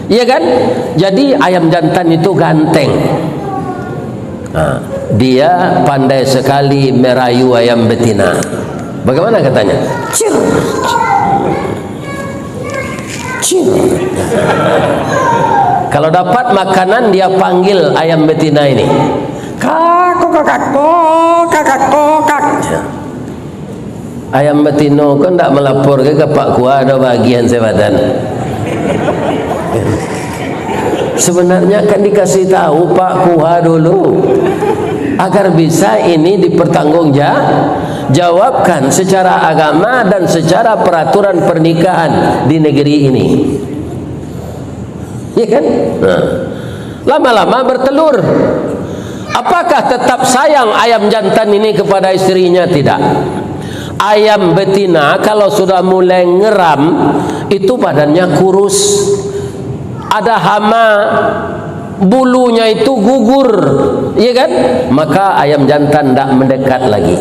Iya kan? Jadi ayam jantan itu ganteng. Nah, dia pandai sekali merayu ayam betina. Bagaimana katanya? Cir, cir. Kalau dapat makanan dia panggil ayam betina ini. Kak, kak, kak, kak. Ayam betina kan tak melapor ke Pak Kuah ada bagian sebatan. Sebenarnya kan dikasih tahu Pak Kuha dulu agar bisa ini dipertanggungjawabkan secara agama dan secara peraturan pernikahan di negeri ini. Ya kan? Nah, lama-lama bertelur. Apakah tetap sayang ayam jantan ini kepada istrinya? Tidak. Ayam betina kalau sudah mulai ngeram itu badannya kurus, ada hama, bulunya itu gugur, iya kan? Maka ayam jantan tidak mendekat lagi.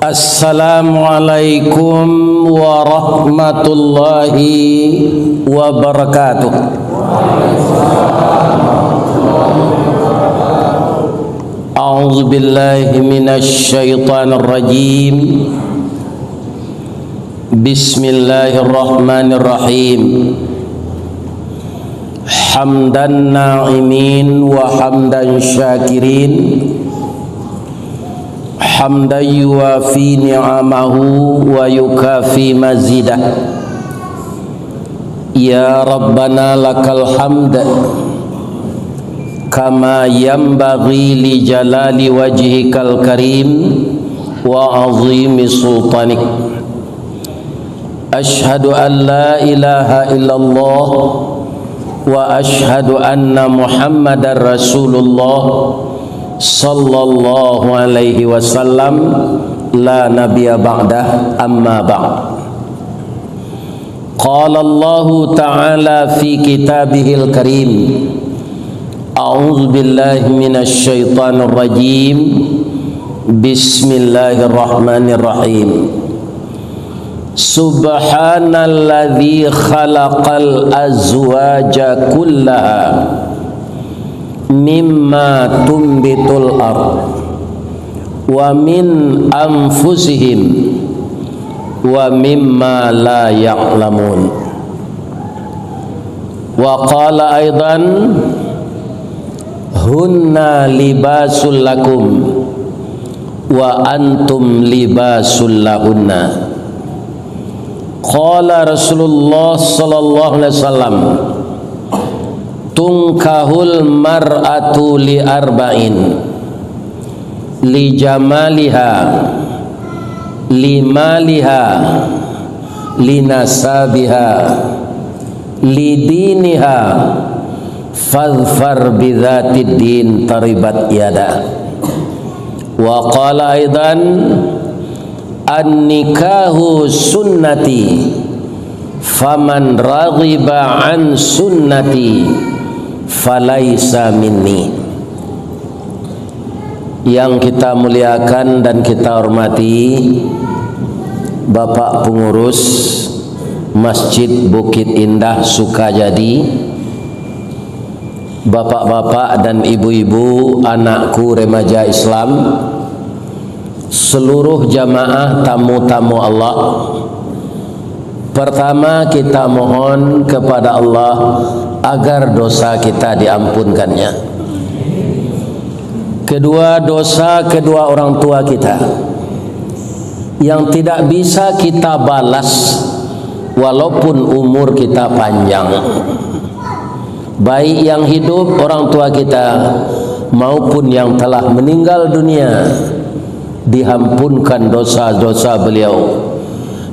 Assalamualaikum warahmatullahi wabarakatuh. A'udzu billahi minasy syaithanir rajim. Bismillahirrahmanirrahim. Hamdan na'imin wa hamdan syakirin. Hamdan yuwafi ni'amahu wa yukafi mazidah. Ya Rabbana lakal hamd kama yanbaghi li jalali wajhikal karim wa azimi sultanik. Ashhadu an la ilaha illallah wa ashhadu anna Muhammadar Rasulullah sallallahu alaihi wasallam la nabiyya ba'dah amma ba'd. Qala Allah ta'ala fi kitabihil karim. A'udzu billahi minasy syaithanir rajim. Bismillahirrahmanirrahim. Subhanalladzi khalaqal azwaja kullaha mimma tumbitul ard wa min anfusihim wa mimma la ya'lamun. Wa qala aidan hunna libasul lakum wa antum libasul lahunna. Qala Rasulullah sallallahu alaihi wasallam tunkahul mar'atu li arba'in li jamaliha li maliha li nasabiha li diniha fadhfar bidzatid din taribat yada. Wa qala aidan an-nikahu sunnati faman raghiba an sunnati falaisa minni. Yang kita muliakan dan kita hormati Bapak Pengurus Masjid Bukit Indah Sukajadi, bapak-bapak dan ibu-ibu, anakku remaja Islam, seluruh jamaah tamu-tamu Allah. Pertama kita mohon kepada Allah agar dosa kita diampunkannya. Kedua, dosa kedua orang tua kita yang tidak bisa kita balas walaupun umur kita panjang. Baik yang hidup orang tua kita maupun yang telah meninggal dunia, diampunkan dosa-dosa beliau,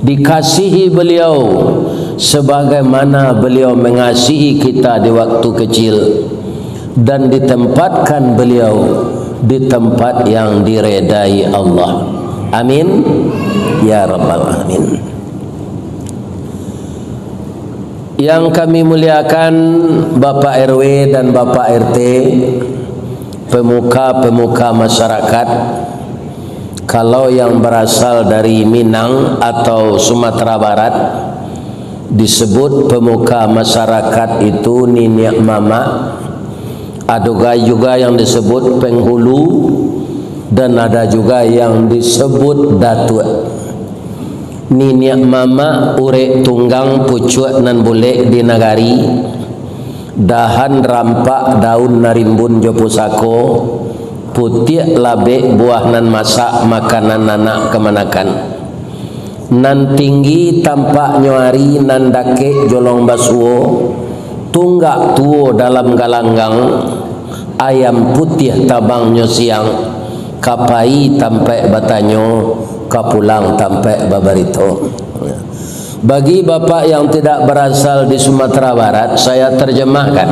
dikasihi beliau sebagaimana beliau mengasihi kita di waktu kecil, dan ditempatkan beliau di tempat yang diredai Allah. Amin ya rabbal alamin. Yang kami muliakan Bapak RW dan Bapak RT, pemuka-pemuka masyarakat, kalau yang berasal dari Minang atau Sumatera Barat, disebut pemuka masyarakat itu niniak mama. Ada juga yang disebut penghulu, dan ada juga yang disebut datuk. Niniak mama urek tunggang pucuak nan boleh di nagari, dahan rampak daun narimbun jo pusako, putih labe buah nan masak makanan anak kemanakan, nan tinggi tampak nyuari nan dake jolong basuo, tunggak tuo dalam galanggang, ayam putih tabangnya siang, kapai tampai batanyo, kapulang tampai babarito. Bagi bapak yang tidak berasal di Sumatera Barat, saya terjemahkan.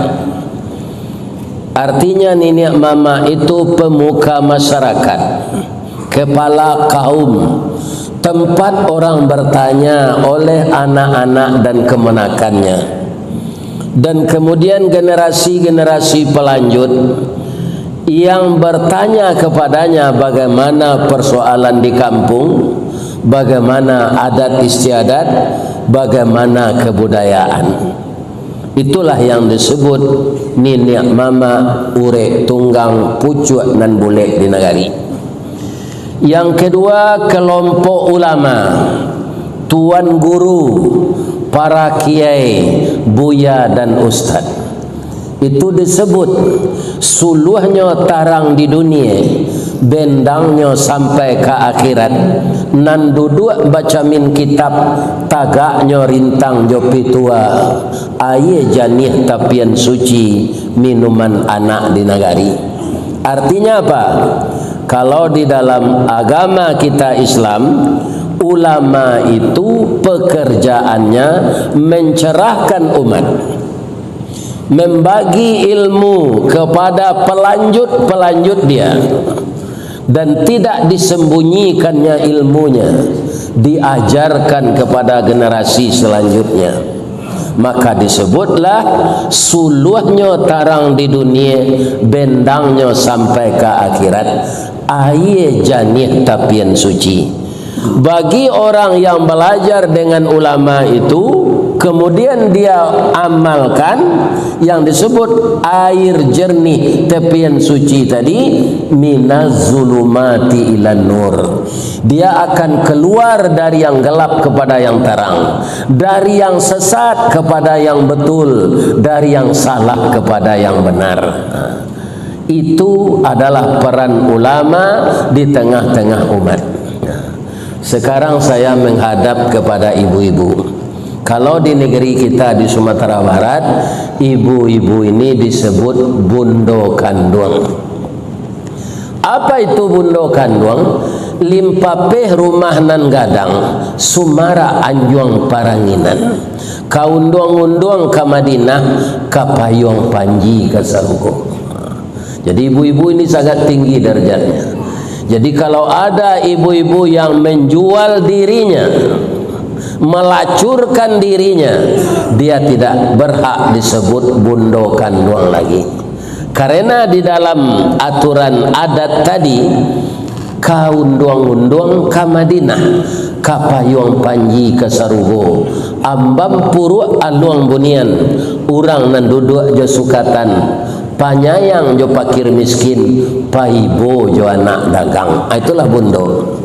Artinya niniak mama itu pemuka masyarakat, kepala kaum, tempat orang bertanya oleh anak-anak dan kemenakannya. Dan kemudian generasi-generasi pelanjut yang bertanya kepadanya bagaimana persoalan di kampung, bagaimana adat istiadat, bagaimana kebudayaan. Itulah yang disebut niniak mama urek tunggang pucuk nan boleh di negari. Yang kedua, kelompok ulama, tuan guru, para kiai, buya dan ustad. Itu disebut suluhnya tarang di dunia, bendangnya sampai ke akhirat, nan duduk baca min kitab, tagaknya rintang jopi tua, aye janih tapian suci, minuman anak di nagari. Artinya apa? Kalau di dalam agama kita Islam, ulama itu pekerjaannya mencerahkan umat, membagi ilmu kepada pelanjut-pelanjut dia, dan tidak disembunyikannya ilmunya, diajarkan kepada generasi selanjutnya. Maka disebutlah suluhnya tarang di dunia, bendangnya sampai ke akhirat, aye janih tapian suci. Bagi orang yang belajar dengan ulama itu, kemudian dia amalkan yang disebut air jernih tepian suci tadi, minaz zulumati ilan nur. Dia akan keluar dari yang gelap kepada yang terang, dari yang sesat kepada yang betul, dari yang salah kepada yang benar. Itu adalah peran ulama di tengah-tengah umat. Sekarang saya menghadap kepada ibu-ibu. Kalau di negeri kita di Sumatera Barat, ibu-ibu ini disebut bundo kanduang. Apa itu bundo kanduang? Limpapeh rumah nan gadang, sumara anjuang paranginan, kaunduang-unduang ke Madinah, kapayong panji ke Sarugo. Jadi ibu-ibu ini sangat tinggi derajatnya. Jadi kalau ada ibu-ibu yang menjual dirinya, melacurkan dirinya, dia tidak berhak disebut bundo kanduang lagi. Karena di dalam aturan adat tadi, kaunduang-unduang ke Madinah, kapayong panji ke Sarugo, ambam puru aluang bunian, urang nan duduk jo sukatan, panyayang jo pakir miskin, paibo jo anak dagang. Itulah bundo.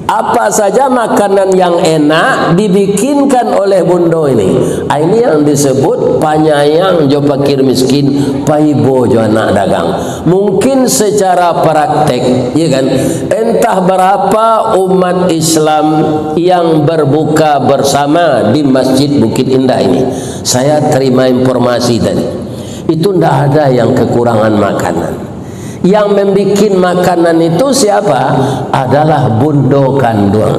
Apa saja makanan yang enak dibikinkan oleh bundo ini. Ini yang disebut panyayang jo pakir miskin, paibo jo anak dagang. Mungkin secara praktek, ya kan, entah berapa umat Islam yang berbuka bersama di Masjid Bukit Indah ini. Saya terima informasi tadi, itu tidak ada yang kekurangan makanan. Yang membikin makanan itu siapa? Adalah bundo kanduang.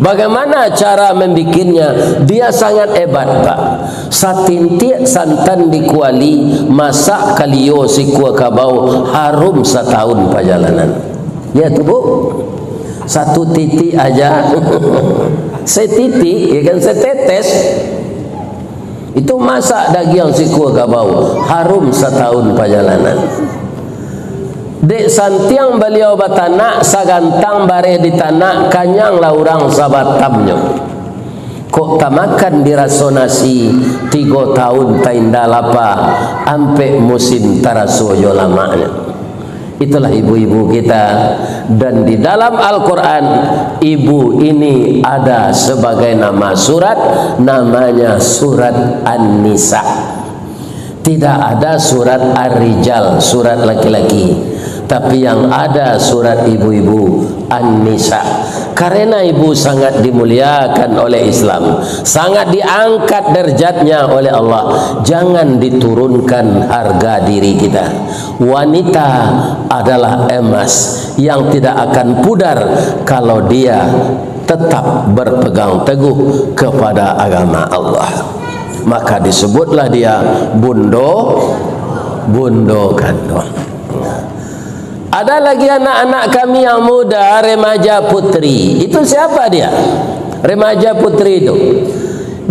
Bagaimana cara membikinnya? Dia sangat hebat, Pak. Satintik santan dikuali, masak kalio sikua kabau, harum setahun perjalanan. Ya tu Bu, satu titik aja, setitik, ya kan, setetes. Itu masak daging sikua kabau, harum setahun perjalanan. Dek santiang beliau batanak, sagantang bare di tanah, kanyang laurang sabatamnya. kok tamakan dirasonasi 3 tahun tainda lapa ampe musim tarasoyo lamanya. Itulah ibu-ibu kita. Dan di dalam Al-Quran, ibu ini ada sebagai nama surat, namanya surat An-Nisa. Tidak ada surat Ar-Rijal, surat laki-laki, tapi yang ada surat ibu-ibu An-Nisa. Karena ibu sangat dimuliakan oleh Islam, sangat diangkat derajatnya oleh Allah. Jangan diturunkan harga diri kita. Wanita adalah emas yang tidak akan pudar kalau dia tetap berpegang teguh kepada agama Allah. Maka disebutlah dia bundo kandung. Ada lagi anak-anak kami yang muda, remaja putri. Itu siapa dia? Remaja putri itu,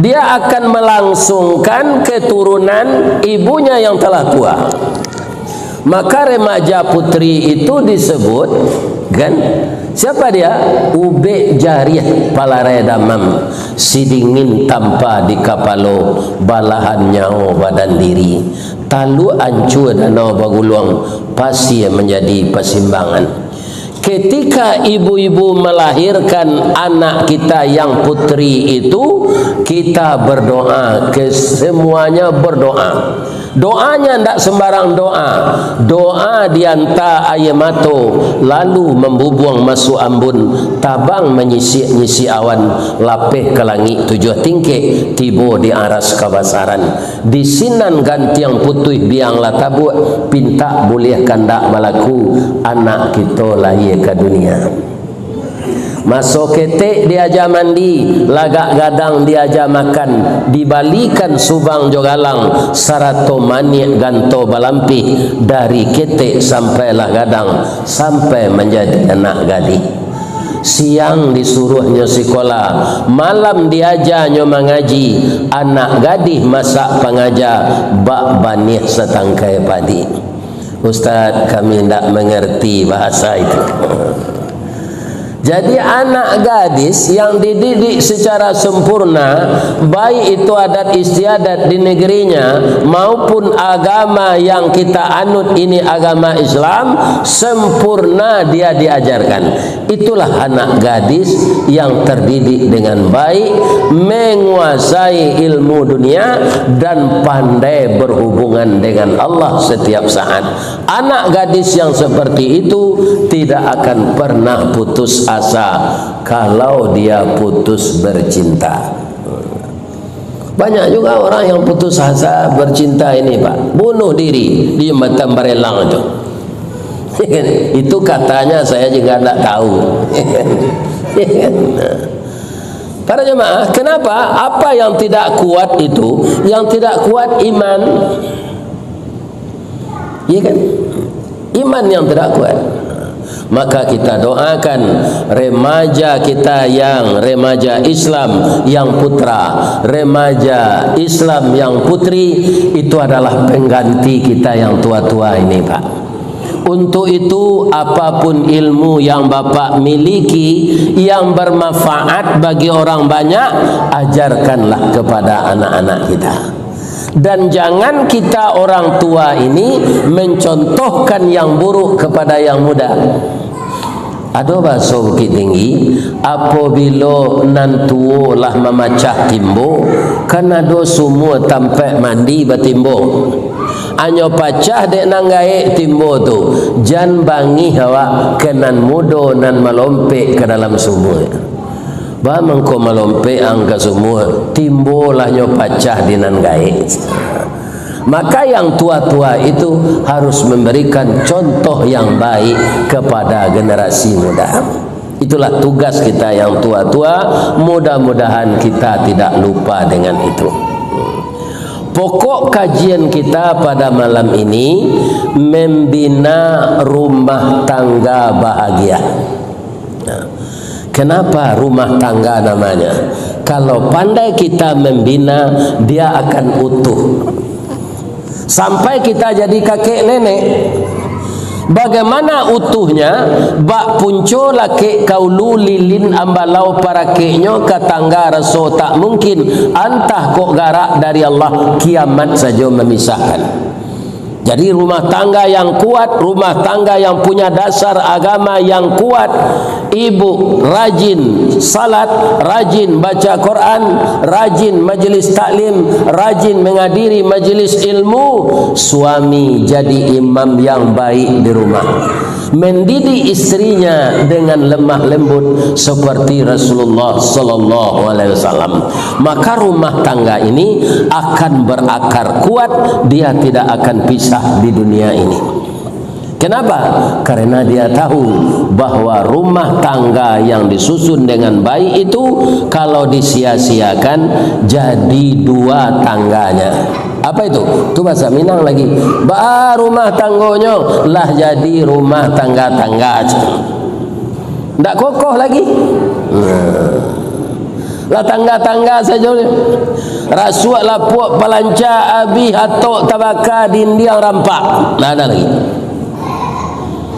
dia akan melangsungkan keturunan ibunya yang telah tua. Maka remaja putri itu disebut, kan? Siapa dia? Ube jariah palare damam, si dingin tanpa di kapalo, balahan nyawa badan diri, talu ancur danau baguluang, pasti menjadi persimbangan. Ketika ibu-ibu melahirkan anak kita yang putri itu, kita berdoa, kesemuanya berdoa. Doanya tidak sembarang doa. Doa dianta ayamato, lalu membubuang masuk ambun, tabang menyisi awan, lapeh ke langit 7 tingkik, tibo di aras kabasaran. Di sinan gantiang putih biang latabuk, pinta boleh kandak malaku, anak kita lahir ke dunia. Masuk ketek diajar mandi, lagak gadang diajar makan, dibalikan subang jogalang, sarato manik ganto balampi, dari ketek sampailah gadang, sampai menjadi anak gadis. Siang disuruhnya sekolah, malam diajarnya mengaji, anak gadis masak pengajar, bak banih setangkai padi. Ustaz, kami tidak mengerti bahasa itu. Jadi anak gadis yang dididik secara sempurna, baik itu adat istiadat di negerinya maupun agama yang kita anut ini agama Islam, sempurna dia diajarkan. Itulah anak gadis yang terdidik dengan baik, menguasai ilmu dunia dan pandai berhubungan dengan Allah setiap saat. Anak gadis yang seperti itu tidak akan pernah putus asa kalau dia putus bercinta. Banyak juga orang yang putus asa bercinta ini, Pak, bunuh diri di Jembatan Barelang itu. Itu katanya, saya juga tidak tahu. Para jemaah, kenapa? Apa yang tidak kuat itu? Yang tidak kuat iman. Iya kan? Iman yang tidak kuat. Maka kita doakan remaja kita yang remaja Islam yang putra, remaja Islam yang putri, itu adalah pengganti kita yang tua-tua ini, Pak. Untuk itu, apapun ilmu yang Bapak miliki yang bermanfaat bagi orang banyak, ajarkanlah kepada anak-anak kita. Dan jangan kita orang tua ini mencontohkan yang buruk kepada yang muda. Ada bahasa Bukit Tinggi, apabila nantuo lah memacah timbo, kan ada semua tampak mandi batimbo. Anyo pacah dek nanggai timbo tu, jan bangi hawa kenan mudo nan melompe ke dalam sumur. Ba mengko melompe angka semua, timbolah nyo pacah di nanggai. Maka yang tua-tua itu harus memberikan contoh yang baik kepada generasi muda. Itulah tugas kita yang tua-tua. Mudah-mudahan kita tidak lupa dengan itu. Pokok kajian kita pada malam ini, membina rumah tangga bahagia. Kenapa rumah tangga namanya? Kalau pandai kita membina, dia akan utuh. Sampai kita jadi kakek nenek. Bagaimana utuhnya? Bak punco laki kaulu lilin ambalau para kenyo katangga raso tak mungkin antah kok garak dari Allah kiamat saja memisahkan. Jadi rumah tangga yang kuat, rumah tangga yang punya dasar agama yang kuat, ibu rajin salat, rajin baca Quran, rajin majlis taklim, rajin menghadiri majlis ilmu, suami jadi imam yang baik di rumah, mendidik istrinya dengan lemah lembut seperti Rasulullah sallallahu alaihi wasallam, maka rumah tangga ini akan berakar kuat, dia tidak akan pisah di dunia ini. Kenapa? Karena dia tahu bahwa rumah tangga yang disusun dengan baik itu kalau disia-siakan jadi dua tangganya. Apa itu? Itu bahasa Minang lagi. Ba rumah tanggonyo lah jadi rumah tangga-tangga aja. Ndak kokoh lagi. Lah tangga-tangga saja. Rasuak lapuak palanca abi hatok tabaka dindiang rampak. Nah ada lagi.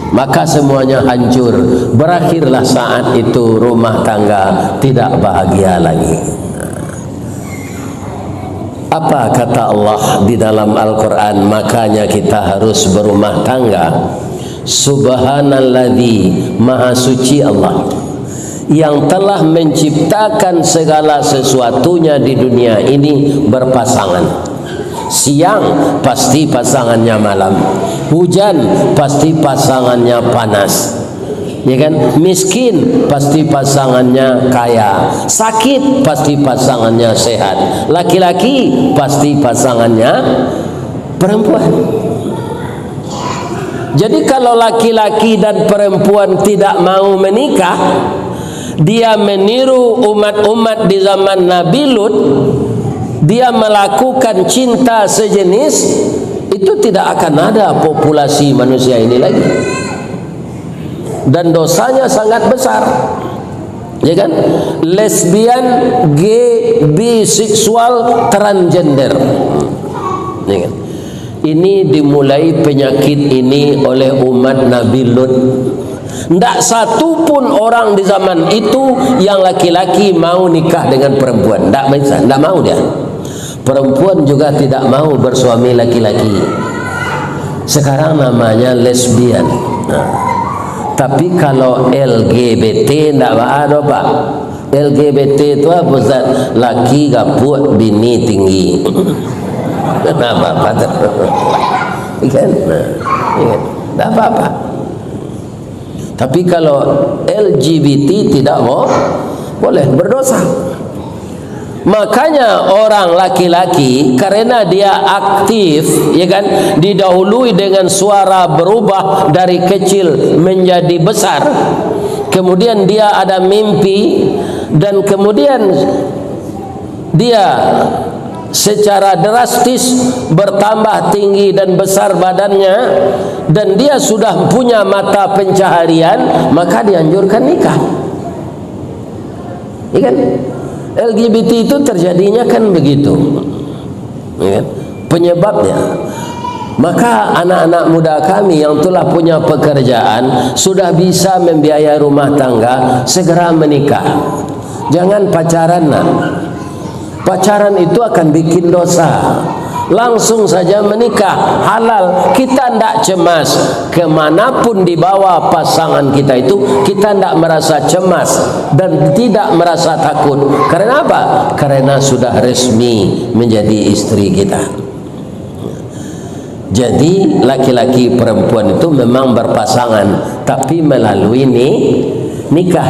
Maka semuanya hancur. Berakhirlah saat itu rumah tangga tidak bahagia lagi. Apa kata Allah di dalam Al-Quran? Makanya kita harus berumah tangga. Subhanalladzi, maha suci Allah yang telah menciptakan segala sesuatunya di dunia ini berpasangan. Siang pasti pasangannya malam, hujan pasti pasangannya panas, ya kan? Miskin pasti pasangannya kaya, sakit pasti pasangannya sehat, laki-laki pasti pasangannya perempuan. Jadi kalau laki-laki dan perempuan tidak mau menikah, dia meniru umat-umat di zaman Nabi Lut, dia melakukan cinta sejenis, itu tidak akan ada populasi manusia ini lagi, dan dosanya sangat besar, ya kan? Lesbian, gay, biseksual, transgender, ya kan? Ini dimulai penyakit ini oleh umat Nabi Lut. Tidak satu pun orang di zaman itu yang laki-laki mau nikah dengan perempuan. Tidak bisa, tidak mau dia. Perempuan juga tidak mau bersuami laki-laki. Sekarang namanya lesbian. Nah, tapi kalau LGBT tidak ada Pak. LGBT itu apa Ustaz? Laki gapuk, bini tinggi. Kenapa Pak? Ikan, tidak apa-apa. Tapi kalau LGBT tidak mau, boleh berdosa. Makanya orang laki-laki karena dia aktif, ya kan, didahului dengan suara berubah dari kecil menjadi besar. Kemudian dia ada mimpi dan kemudian dia secara drastis bertambah tinggi dan besar badannya, dan dia sudah punya mata pencaharian, maka dianjurkan nikah. Ya kan? LGBT itu terjadinya kan begitu, ya kan? Penyebabnya. Maka anak-anak muda kami yang telah punya pekerjaan, sudah bisa membiayai rumah tangga, segera menikah. Jangan pacaran nak. Pacaran itu akan bikin dosa. Langsung saja menikah, halal. Kita tidak cemas kemanapun dibawa pasangan kita itu, kita tidak merasa cemas dan tidak merasa takut. Karena apa? Karena sudah resmi menjadi istri kita. Jadi laki-laki perempuan itu memang berpasangan, tapi melalui nikah.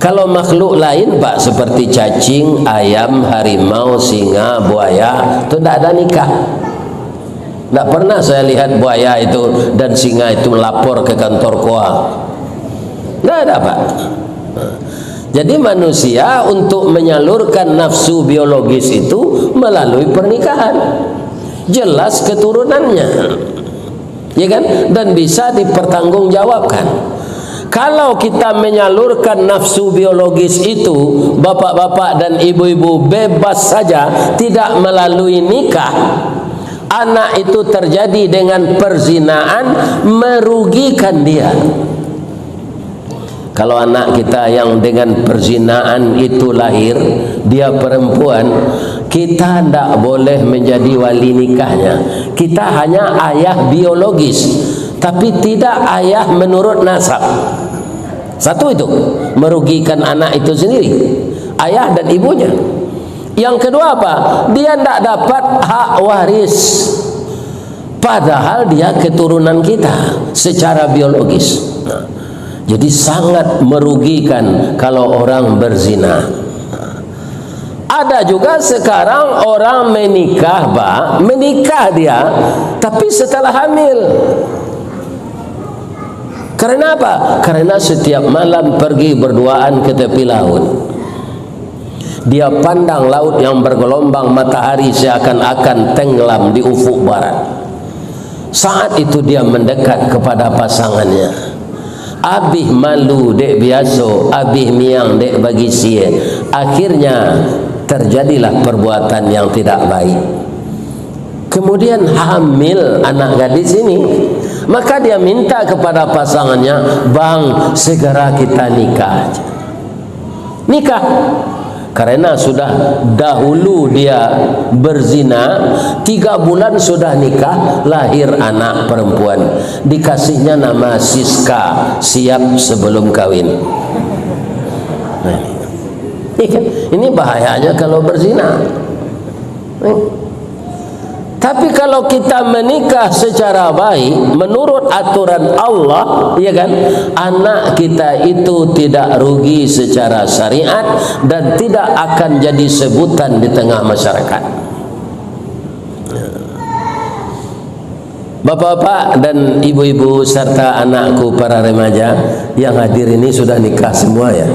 Kalau makhluk lain Pak, seperti cacing, ayam, harimau, singa, buaya, itu tidak ada nikah. Tidak pernah saya lihat buaya itu dan singa itu melapor ke kantor KOA. Tidak ada Pak. Jadi manusia untuk menyalurkan nafsu biologis itu melalui pernikahan. Jelas keturunannya, ya kan? Dan bisa dipertanggungjawabkan. Kalau kita menyalurkan nafsu biologis itu, bapak-bapak dan ibu-ibu bebas saja, tidak melalui nikah, anak itu terjadi dengan perzinaan, merugikan dia. Kalau anak kita yang dengan perzinaan itu lahir, dia perempuan, kita tidak boleh menjadi wali nikahnya. Kita hanya ayah biologis, tapi tidak ayah menurut nasab. Satu itu, merugikan anak itu sendiri, ayah dan ibunya. Yang kedua apa? Dia tidak dapat hak waris, padahal dia keturunan kita secara biologis. Jadi sangat merugikan kalau orang berzina. Ada juga sekarang orang menikah dia, tapi setelah hamil. Karena apa? Karena setiap malam pergi berduaan ke tepi laut. Dia pandang laut yang bergelombang, matahari seakan-akan tenggelam di ufuk barat. Saat itu dia mendekat kepada pasangannya. Abih malu dek biasa, abih miang dek bagi sia. Akhirnya terjadilah perbuatan yang tidak baik. Kemudian hamil anak gadis ini, maka dia minta kepada pasangannya, bang, segera kita nikah. Nikah. Karena sudah dahulu dia berzina, 3 bulan sudah nikah, lahir anak perempuan. Dikasihnya nama Siska, siap sebelum kawin. Nah, ini bahayanya kalau berzina. Tapi kalau kita menikah secara baik menurut aturan Allah, ya kan, anak kita itu tidak rugi secara syariat dan tidak akan jadi sebutan di tengah masyarakat. Bapak-bapak dan ibu-ibu serta anakku para remaja yang hadir ini sudah nikah semua ya?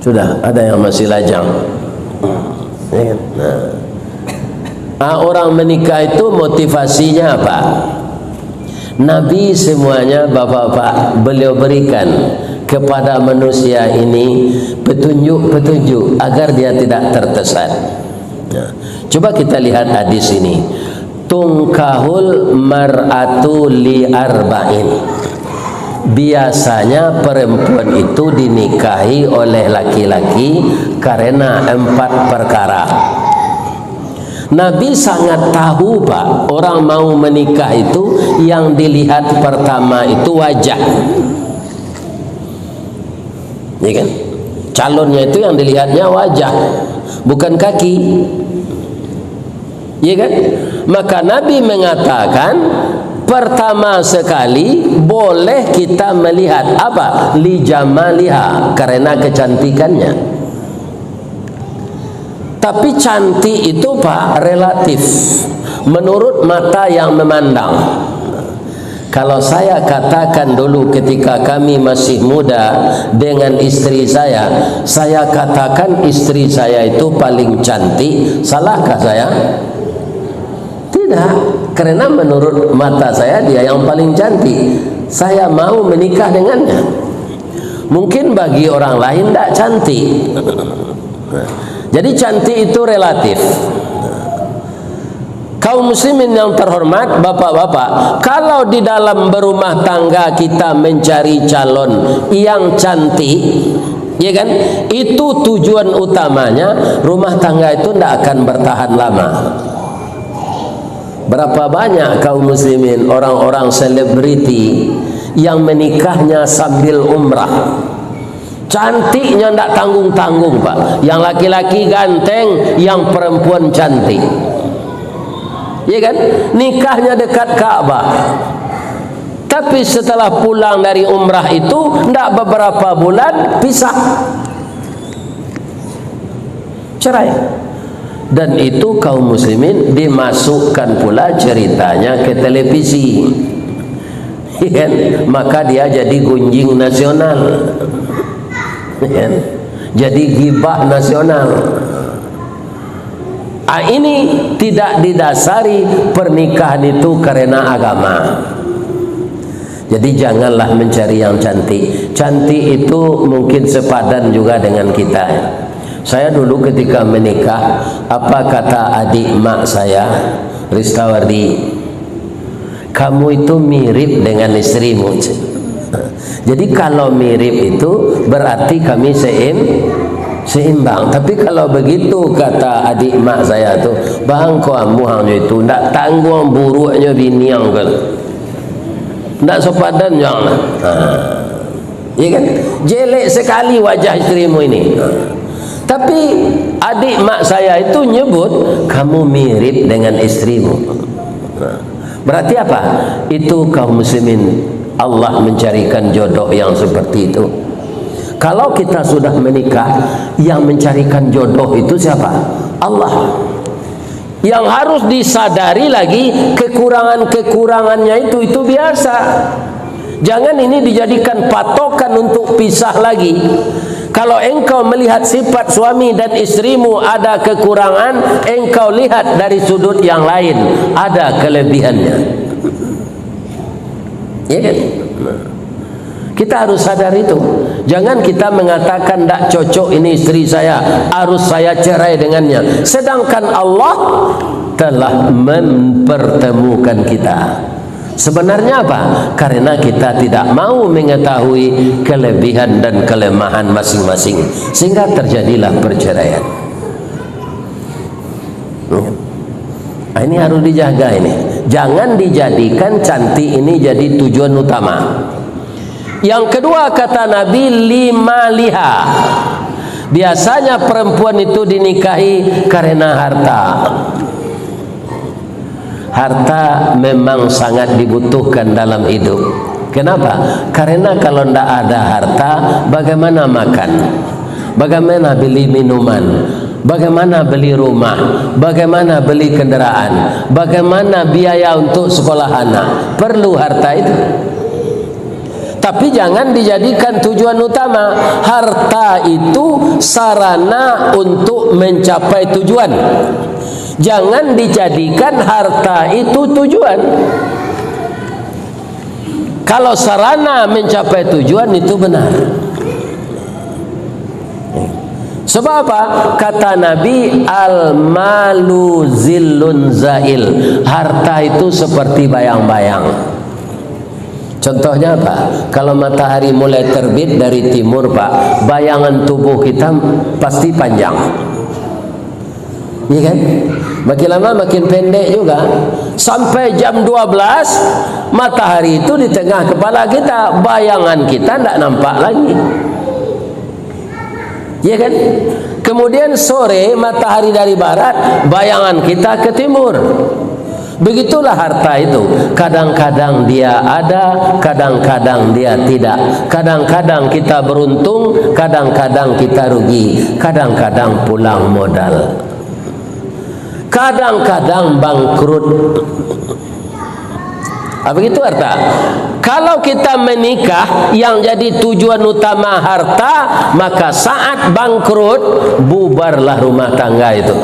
Sudah, ada yang masih lajang. Ya kan? Orang menikah itu motivasinya apa? Nabi semuanya bapak-bapak beliau berikan kepada manusia ini petunjuk-petunjuk agar dia tidak tertersesat. Coba kita lihat hadis ini. Tungkahul mar'atu li arba'in. Biasanya perempuan itu dinikahi oleh laki-laki karena 4 perkara. Nabi sangat tahu Pak, orang mau menikah itu yang dilihat pertama itu wajah, ya kan? Calonnya itu yang dilihatnya wajah, bukan kaki, ya kan? Maka Nabi mengatakan pertama sekali boleh kita melihat apa? Li jamaliha, karena kecantikannya. Tapi cantik itu Pak relatif menurut mata yang memandang. Kalau saya katakan dulu ketika kami masih muda dengan istri saya katakan istri saya itu paling cantik, salahkah saya? Tidak, karena menurut mata saya dia yang paling cantik. Saya mau menikah dengannya. Mungkin bagi orang lain tidak cantik. Jadi cantik itu relatif. Kaum muslimin yang terhormat, bapak-bapak, kalau di dalam berumah tangga kita mencari calon yang cantik, ya kan? Itu tujuan utamanya, rumah tangga itu tidak akan bertahan lama. Berapa banyak kaum muslimin, orang-orang selebriti yang menikahnya sambil umrah. Cantiknya tidak tanggung-tanggung Pak. Yang laki-laki ganteng, yang perempuan cantik, ya kan? Nikahnya dekat Ka'bah. Tapi setelah pulang dari umrah itu tidak beberapa bulan pisah, cerai. Dan itu kaum muslimin dimasukkan pula ceritanya ke televisi, ya kan? Maka dia jadi gunjing nasional, jadi gibah nasional. Ini tidak didasari pernikahan itu karena agama. Jadi janganlah mencari yang cantik. Cantik itu mungkin sepadan juga dengan kita. Saya dulu ketika menikah, apa kata adik mak saya, Ristawardi, kamu itu mirip dengan istrimu. Jadi kalau mirip itu berarti kami seimbang. Tapi kalau begitu kata adik mak saya tu, bang kau amuhangnya itu ndak tanggung buruknya biniang kan, ndak sepadan jangan. Ya kan, jelek sekali wajah istrimu ini. Tapi adik mak saya itu nyebut kamu mirip dengan istrimu. Berarti apa? Itu kaum muslimin, Allah mencarikan jodoh yang seperti itu. Kalau kita sudah menikah, yang mencarikan jodoh itu siapa? Allah. Yang harus disadari lagi kekurangan-kekurangannya itu biasa. Jangan ini dijadikan patokan untuk pisah lagi. Kalau engkau melihat sifat suami dan istrimu ada kekurangan, engkau lihat dari sudut yang lain ada kelebihannya. Ya kan? Kita harus sadar itu. Jangan kita mengatakan tak cocok ini istri saya, harus saya cerai dengannya. Sedangkan Allah telah mempertemukan kita. Sebenarnya apa? Karena kita tidak mau mengetahui kelebihan dan kelemahan masing-masing, sehingga terjadilah perceraian. Nah, ini harus dijaga ini. Jangan dijadikan cantik ini jadi tujuan utama. Yang kedua kata Nabi, lima liha. Biasanya perempuan itu dinikahi karena harta. Harta memang sangat dibutuhkan dalam hidup. Kenapa? Karena kalau tidak ada harta, bagaimana makan? Bagaimana beli minuman? Bagaimana beli rumah? Bagaimana beli kendaraan? Bagaimana biaya untuk sekolah anak? Perlu harta itu. Tapi jangan dijadikan tujuan utama. Harta itu sarana untuk mencapai tujuan. Jangan dijadikan harta itu tujuan. Kalau sarana mencapai tujuan itu benar. Sebab apa? Kata Nabi, al-malu zillun zail. Harta itu seperti bayang-bayang. Contohnya apa? Kalau matahari mulai terbit dari timur, Pak, bayangan tubuh kita pasti panjang. Iya kan? Makin lama makin pendek juga. Sampai jam 12 matahari itu di tengah kepala kita, bayangan kita tidak nampak lagi. Iya kan? Kemudian sore matahari dari barat, bayangan kita ke timur. Begitulah harta itu. Kadang-kadang dia ada, kadang-kadang dia tidak. Kadang-kadang kita beruntung, kadang-kadang kita rugi, kadang-kadang pulang modal, kadang-kadang bangkrut. Begitu harta. Kalau kita menikah yang jadi tujuan utama harta, maka saat bangkrut bubarlah rumah tangga itu.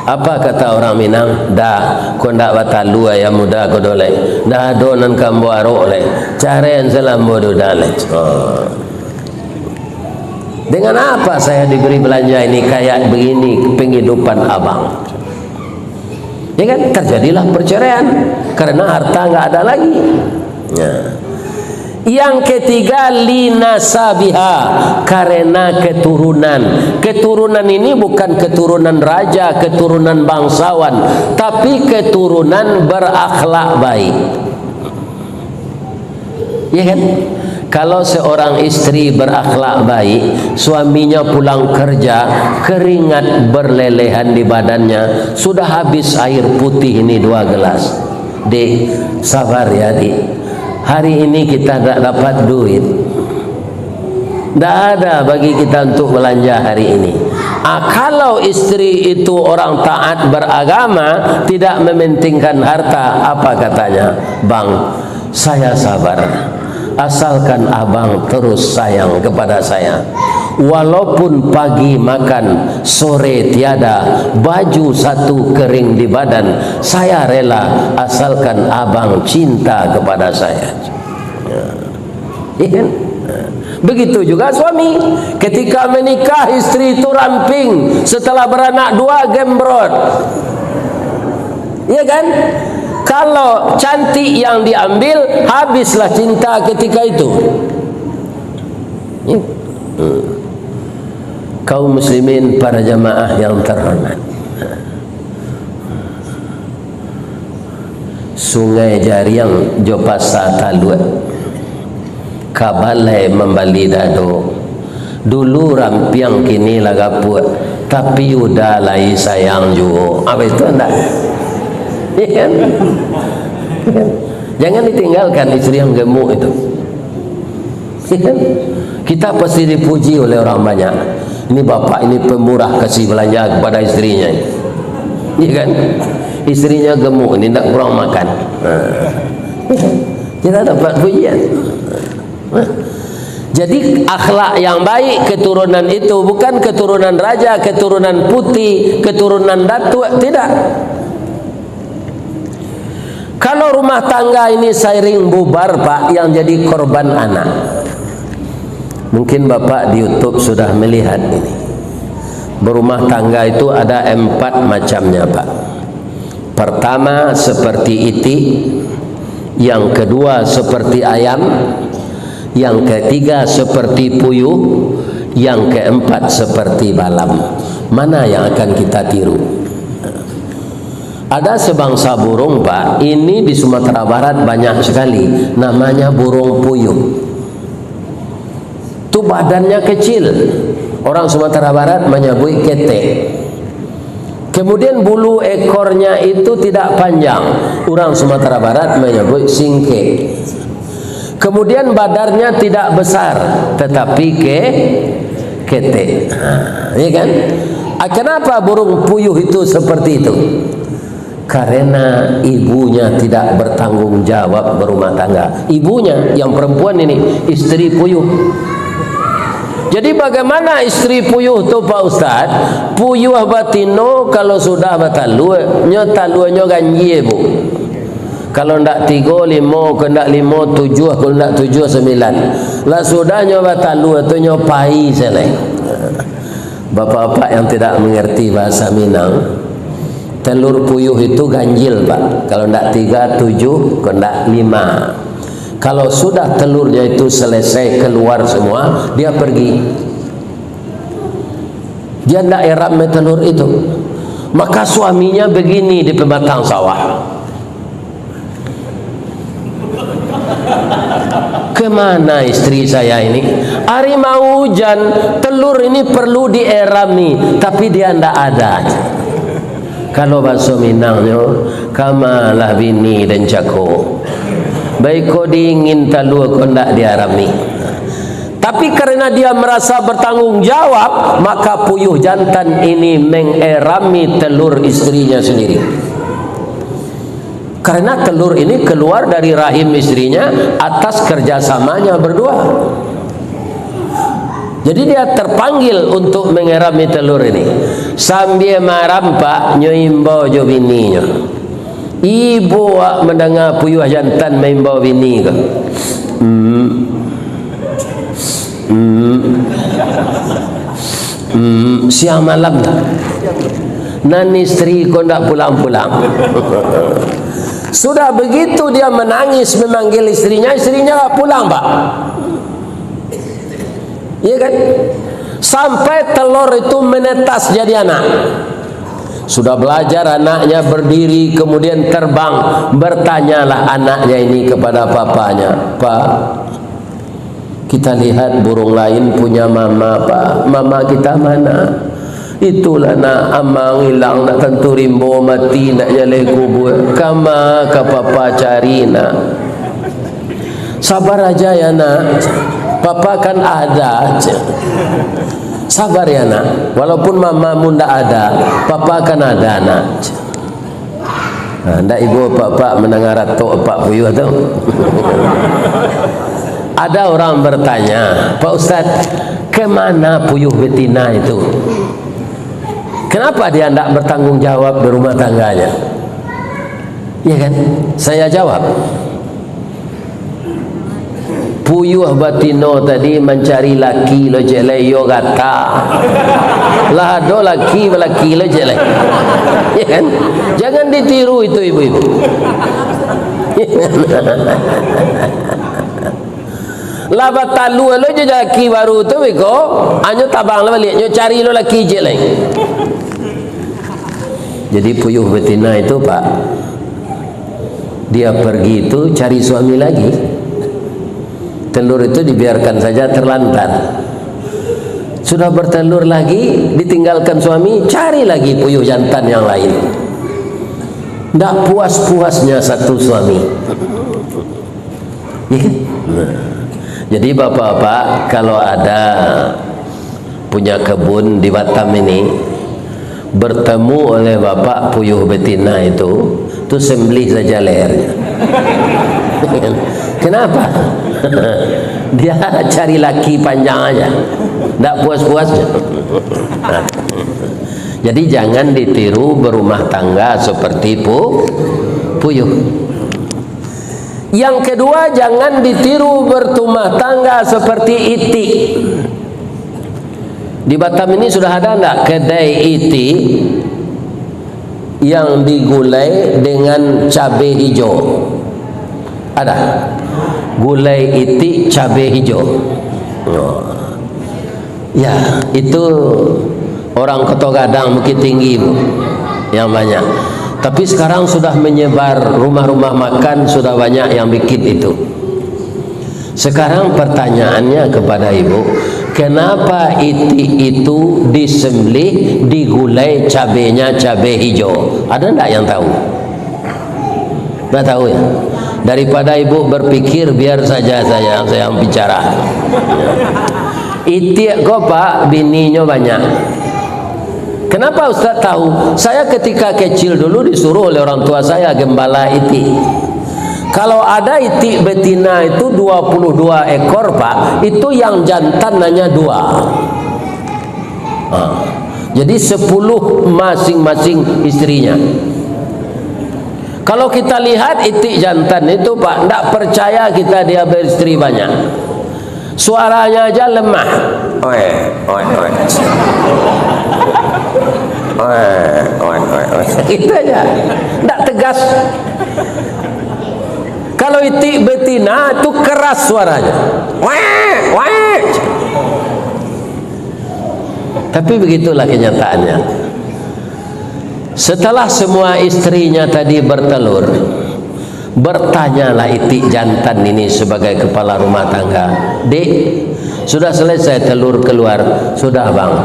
Apa kata orang Minang? Dah kondak batalu ya muda kodole. Dah donan kambo aro oleh. Caren selambo dodale. Dengan apa saya diberi belanja ini kayak begini penghidupan abang? Ya kan, terjadilah perceraian karena harta nggak ada lagi. Ya. Yang ketiga, linasabiha, karena keturunan. Keturunan ini bukan keturunan raja, keturunan bangsawan, tapi keturunan berakhlak baik. Ya kan? Kalau seorang istri berakhlak baik, suaminya pulang kerja, keringat berlelehan di badannya, sudah habis air putih ini 2 gelas. Dek, sabar ya Dik, hari ini kita tidak dapat duit, tidak ada bagi kita untuk belanja hari ini. Kalau istri itu orang taat beragama, tidak mementingkan harta, apa katanya? Bang, saya sabar, asalkan abang terus sayang kepada saya. Walaupun pagi makan, sore tiada, baju satu kering di badan, saya rela asalkan abang cinta kepada saya. Ya. Begitu juga suami, ketika menikah istri itu ramping, setelah beranak 2 gembrot. Iya kan? Kalau cantik yang diambil, habislah cinta ketika itu. Kaum muslimin, para jamaah yang terhormat, Sungai Jariang Jopasa Talue kabalai membali dado, dulu rampiang kini lagaput, tapi udah lai sayang juga. Apa itu enggak? Ya kan? Jangan ditinggalkan istri yang gemuk itu. Ya kan? Kita pasti dipuji oleh orang banyak. Ini bapak ini pemurah, kasih belanja kepada istrinya. Iya kan? Istrinya gemuk, ini tidak kurang makan. Kita dapat pujian. Jadi akhlak yang baik, keturunan itu bukan keturunan raja, keturunan putih, keturunan datuk, tidak. Kalau rumah tangga ini seiring bubar pak, yang jadi korban anak. Mungkin bapak di YouTube sudah melihat ini. Berumah tangga itu ada 4 macamnya pak. Pertama seperti itik, yang kedua seperti ayam, yang ketiga seperti puyuh, yang keempat seperti balam. Mana yang akan kita tiru? Ada sebangsa burung pak, ini di Sumatera Barat banyak sekali, namanya burung puyuh. Itu badannya kecil, orang Sumatera Barat menyebut ketek. Kemudian bulu ekornya itu tidak panjang, orang Sumatera Barat menyebut singke. Kemudian badannya tidak besar, tetapi ketek. Ya kan? Kenapa burung puyuh itu seperti itu? Karena ibunya tidak bertanggung jawab berumah tangga. Ibunya yang perempuan ini, istri puyuh. Jadi bagaimana istri puyuh tu Pak Ustaz? Puyuh batino kalau sudah batalue, nyo taluenyo ganji bu. Kalau ndak 3, 5, kendak 5, 7, kalau ndak 7, 9. Lah sudah nyo batalue tu nyo pai seleh. Bapak-bapak yang tidak mengerti bahasa Minang, telur puyuh itu ganjil pak. Kalau ndak 3, 7, kalau ndak 5. Kalau sudah telurnya itu selesai keluar semua, dia pergi. Dia tidak eram telur itu. Maka suaminya begini di pematang sawah. Kemana istri saya ini? Hari mau hujan, telur ini perlu dierami, tapi dia tidak ada. Kalau bahasa Minangnya, kamalah bini dan cako. Baik kau diingin talua kau tidak diarami. Tapi karena dia merasa bertanggung jawab, maka puyuh jantan ini mengerami telur istrinya sendiri. Karena telur ini keluar dari rahim istrinya atas kerjasamanya berdua. Jadi dia terpanggil untuk mengerami telur ini. Sambil marampak nyoimbo jo bininya. Ibu mendengar puyuh jantan membawa bini ke? Siang malam tak? Nan istri kau tak pulang-pulang. Sudah begitu dia menangis memanggil istrinya, istrinya tak pulang pak. Iya kan? Sampai telur itu menetas jadi anak. Sudah belajar anaknya berdiri, kemudian terbang. Bertanyalah anaknya ini kepada papanya, Pak, kita lihat burung lain punya mama pak, mama kita mana? Itulah nak amang hilang, nak tentu rimbo mati, nak nyalai kubur. Kama ke papa cari nak. Sabar aja ya nak, papa kan ada aja. Sabar ya nak, walaupun mamamu tidak ada, papa kan ada nak. Tidak ibu papa mendengar atok pak puyuh tu. Ada orang bertanya, Pak Ustaz, kemana puyuh betina itu? Kenapa dia tidak bertanggung jawab di rumah tangganya? Ya kan? Saya jawab, puyuh batino tadi mencari laki lo jelek yo kata lah do laki lo jelek, ya kan? Jangan ditiru itu ibu-ibu. Lah batalu lo je laki baru tu beko anyo tabang lo balik nyo cari lo laki jelek. Jadi puyuh betina itu Pak, dia pergi itu cari suami lagi. Telur itu dibiarkan saja terlantar. Sudah bertelur lagi, ditinggalkan suami, cari lagi puyuh jantan yang lain. Tidak puas-puasnya satu suami. Jadi bapak-bapak kalau ada punya kebun di Batam ini, bertemu oleh bapak puyuh betina itu sembelih saja lehernya. Kenapa? Dia cari laki panjang aja, tidak puas-puasnya. Jadi jangan ditiru berumah tangga seperti puyuh. Yang kedua, jangan ditiru berumah tangga seperti itik. Di Batam ini sudah ada enggak kedai itik yang digulai dengan cabai hijau? Ada. Gulai itik cabai hijau. Oh. Ya, itu orang Kota Gadang Bukit Tinggi Bu, yang banyak. Tapi sekarang sudah menyebar, rumah-rumah makan sudah banyak yang bikin itu. Sekarang pertanyaannya kepada ibu, kenapa itik itu disembelih, digulai cabenya cabai hijau? Ada enggak yang tahu? Enggak tahu ya? Daripada ibu berpikir, biar saja saya yang bicara. Itik kok Pak, bininya banyak. Kenapa Ustaz tahu? Saya ketika kecil dulu disuruh oleh orang tua saya gembala itik. Kalau ada itik betina itu 22 ekor Pak, itu yang jantan hanya 2. Jadi 10 masing-masing istrinya. Kalau kita lihat itik jantan itu Pak, tidak percaya kita dia beristri banyak. Suaranya aja lemah. Itu aja, tidak tegas. Kalau itik betina itu keras suaranya. Tapi begitulah kenyataannya. Setelah semua istrinya tadi bertelur, bertanyalah itik jantan ini sebagai kepala rumah tangga, "Dek, sudah selesai telur keluar?" "Sudah bang."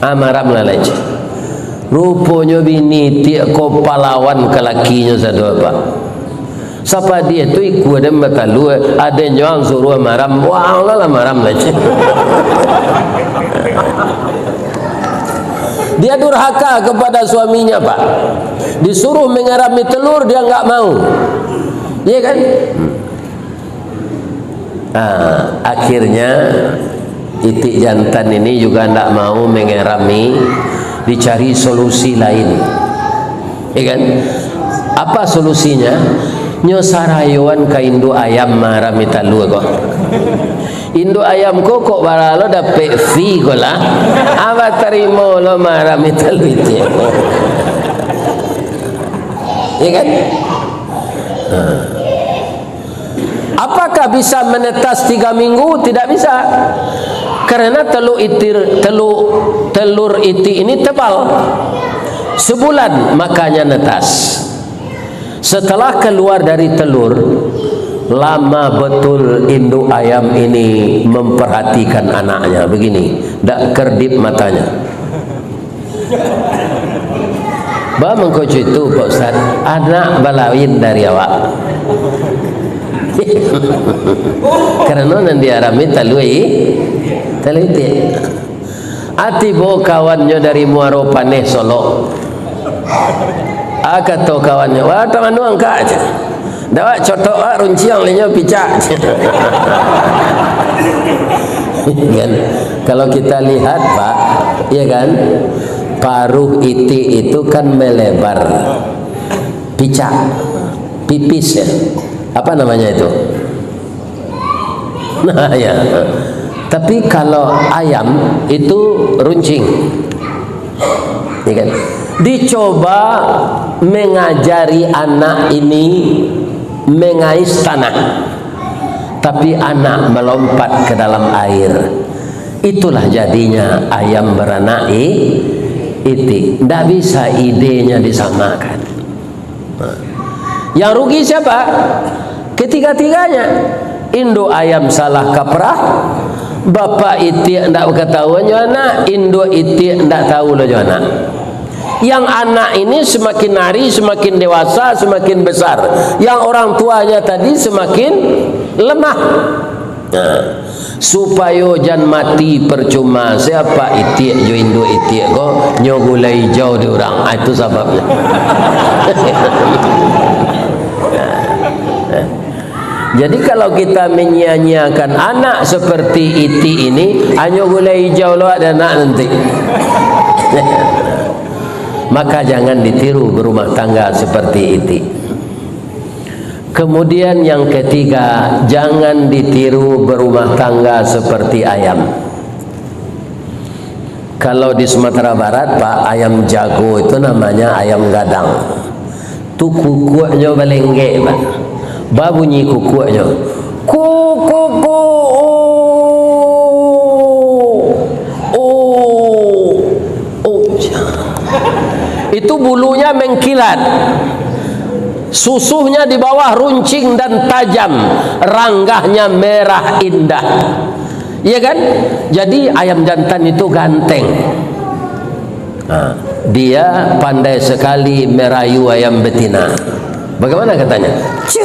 Amarah melalaj. Rupanya bini itik ko pahlawan ke lakinya satu apa. Siapa dia tu ikut ada matalu, ada yang suruh maram, wah lah maram lagi. Dia durhaka kepada suaminya Pak. Disuruh mengerami telur, dia enggak mau. Iya kan? Akhirnya itik jantan ini juga enggak mau mengerami, dicari solusi lain. Iya kan? Apa solusinya? Nyosarayuan ka indu ayam marami telur kok. Indo ayam kok baralo dapet fee ko lah. Apa terima lo marami telur itu. Ya kan? Apakah bisa menetas 3 minggu? Tidak bisa. Karena telur itik ini tebal. Sebulan makanya netas. Setelah keluar dari telur, lama betul induk ayam ini memperhatikan anaknya. Begini, tak kerdip matanya. Bah mengkocu itu Pak Ustaz, anak balawin dari awak. Karena nanti arami talui teliti. Atibo kawannya dari Muaro Paneh Solo. Kata kawannya, wah tangan nu angkat aja. Dah cotok runciang lainnya picak. Kan? Kalau kita lihat Pak, ya kan, paruh itik itu kan melebar, picak, pipis ya. Apa namanya itu? Nah ya. Tapi kalau ayam itu runcing, ya kan? Dicoba mengajari anak ini mengais tanah, tapi anak melompat ke dalam air. Itulah jadinya ayam beranak itik. Tidak bisa idenya disamakan. Yang rugi siapa? Ketiga-tiganya. Induk ayam salah kaprah, bapak itik tidak ketahuan anak, induk itik tidak tahu lah anak. Yang anak ini semakin hari semakin dewasa, semakin besar. Yang orang tuanya tadi semakin lemah. Nah, supaya jangan mati percuma, siapa itik jo induk itik kok nyogulai jauh di orang. Itu sebabnya. Jadi kalau kita menyia-nyiakan anak seperti itik ini, hanya gulai hijau lo ada anak nanti. Maka jangan ditiru berumah tangga seperti itik. Kemudian yang ketiga, jangan ditiru berumah tangga seperti ayam. Kalau di Sumatera Barat, Pak, ayam jago itu namanya ayam gadang. Tu kukunya balengge, Pak. Babunyi kukunya, kuku, itu bulunya mengkilat, susuhnya di bawah runcing dan tajam, ranggahnya merah indah, iya kan? Jadi ayam jantan itu ganteng. Nah, dia pandai sekali merayu ayam betina. Bagaimana katanya? Cir,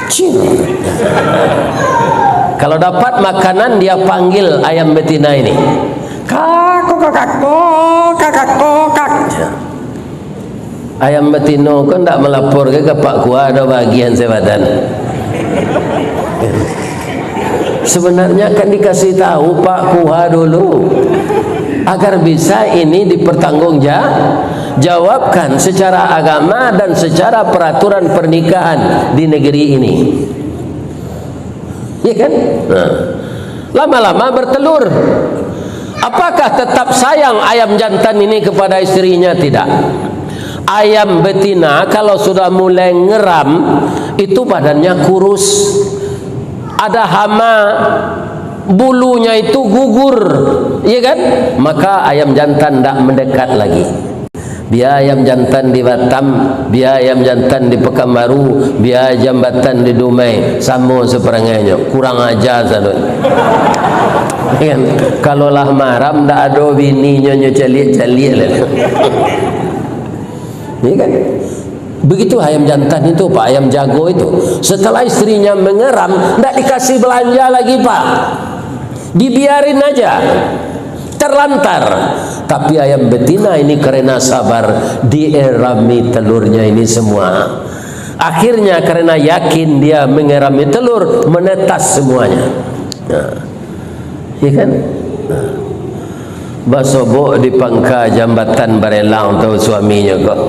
cir. Kalau dapat makanan dia panggil ayam betina ini. Kak, kak. Ayam betina kan tak melapor ke Pak Kuah ada bagian sebatan. Sebenarnya kan dikasih tahu Pak Kuah dulu agar bisa ini dipertanggungjawabkan secara agama dan secara peraturan pernikahan di negeri ini, ya kan? Nah, lama-lama bertelur. Apakah tetap sayang ayam jantan ini kepada istrinya? Tidak. Ayam betina kalau sudah mulai ngeram itu badannya kurus, ada hama, bulunya itu gugur, iya kan? Maka ayam jantan tidak mendekat lagi. Biar ayam jantan di Batam, biar ayam jantan di Pekanbaru, biar jambatan di Dumai, sama seperangainya, kurang ajar satu. Kan? Kalau lah maram tak ada bininya celiak-celiak lah. Iya kan? Begitu ayam jantan itu, Pak, ayam jago itu. Setelah istrinya mengeram, tidak dikasih belanja lagi, Pak. Dibiarin aja, terlantar. Tapi ayam betina ini karena sabar, dierami telurnya ini semua. Akhirnya karena yakin dia mengerami telur, menetas semuanya. Nah, iya kan? Nah, basobok di pangka jambatan Barelang tahu suaminya kok.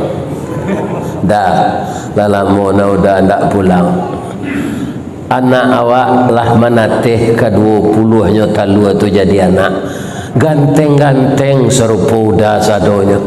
Dah, lama udah ndak pulang. Anak awak lah manateh ke-20-nya talu tu jadi anak. Ganteng-ganteng serupa udah sadonya.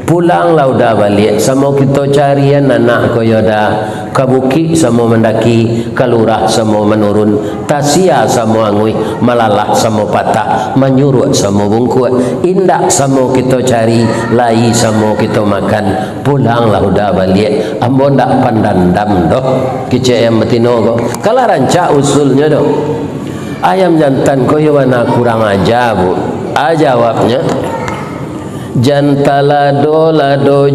Pulanglah udah balik. Sama kita carian anak kaya dah kabuki sama mendaki, kalurah sama menurun, tasia sama angui, malalah sama patah, menyuruh sama bungkuk, indak sama kita cari, lai sama kita makan. Pulanglah udah balik. Ambo ndak pandandam doh kece ayam betino kok. Kalau rancak usulnya doh, ayam jantan kaya wana kurang aja bu. Jawabnya, janta lado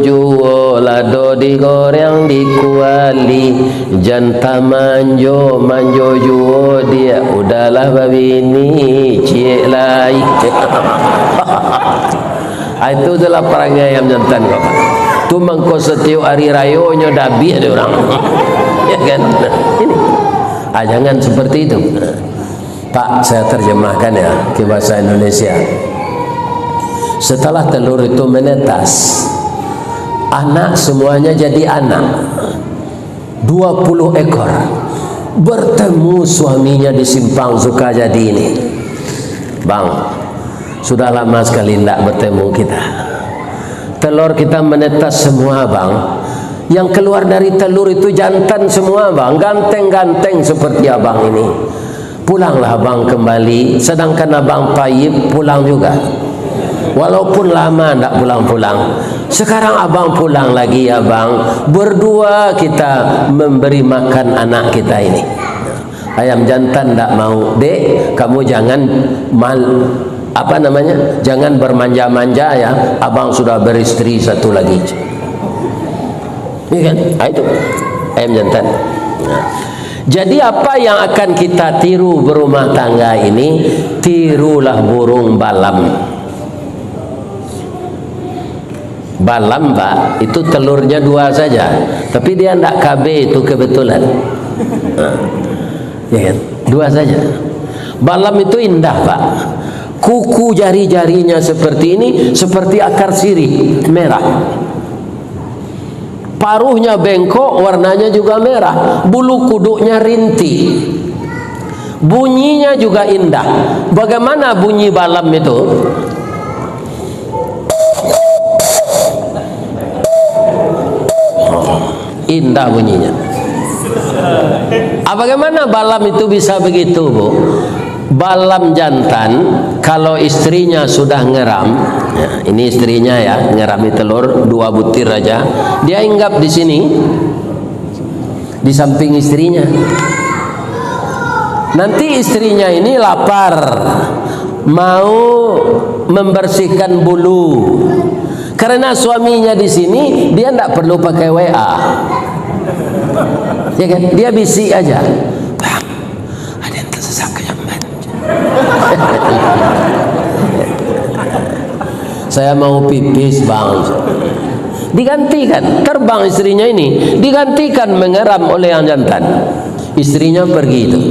juo, lado digoreng dikuali, janta manjo juo dia, udahlah babini cie lai. Itu adalah perangai ayam jantan kok. Tu mangko setiap hari rayonya dabi ada orang. Ya kan? Ini. Jangan seperti itu. Pak, saya terjemahkan ya ke bahasa Indonesia. Setelah telur itu menetas, anak semuanya jadi anak 20 ekor. bertemu suaminya di simpang Sukajadi ini. Bang, sudah lama sekali tidak bertemu kita. Telur kita menetas semua bang. Yang keluar dari telur itu jantan semua bang. Ganteng-ganteng seperti abang ini. Pulanglah abang kembali. Sedangkan abang Taib pulang juga. Walaupun lama tidak pulang-pulang. Sekarang abang pulang lagi ya bang. Berdua kita memberi makan anak kita ini. Ayam jantan tidak mau. Dek, kamu jangan jangan bermanja-manja ya. Abang sudah beristri satu lagi. Ini kan? Itu ayam jantan. Nah. Jadi apa yang akan kita tiru berumah tangga ini? Tirulah burung balam. Balam pak, itu telurnya 2 saja, tapi dia tidak KB itu kebetulan. Nah, ya kan? 2 saja. Balam itu indah pak. Kuku jari-jarinya seperti ini, seperti akar sirih merah. Paruhnya bengkok, warnanya juga merah. Bulu kuduknya rinti. Bunyinya juga indah. Bagaimana bunyi balam itu? Indah bunyinya. Bagaimana balam itu bisa begitu, Bu? Balam jantan kalau istrinya sudah ngeram, ya, ini istrinya ya, ngerami telur 2 butir aja, dia hinggap di sini, di samping istrinya. Nanti istrinya ini lapar, mau membersihkan bulu. Karena suaminya di sini, dia tidak perlu pakai WA, ya kan? Dia bisik aja. Bang, ada yang tersesat ke jamban. Saya mau pipis bang. Digantikan, terbang istrinya ini, digantikan mengeram oleh yang jantan. Istrinya pergi itu.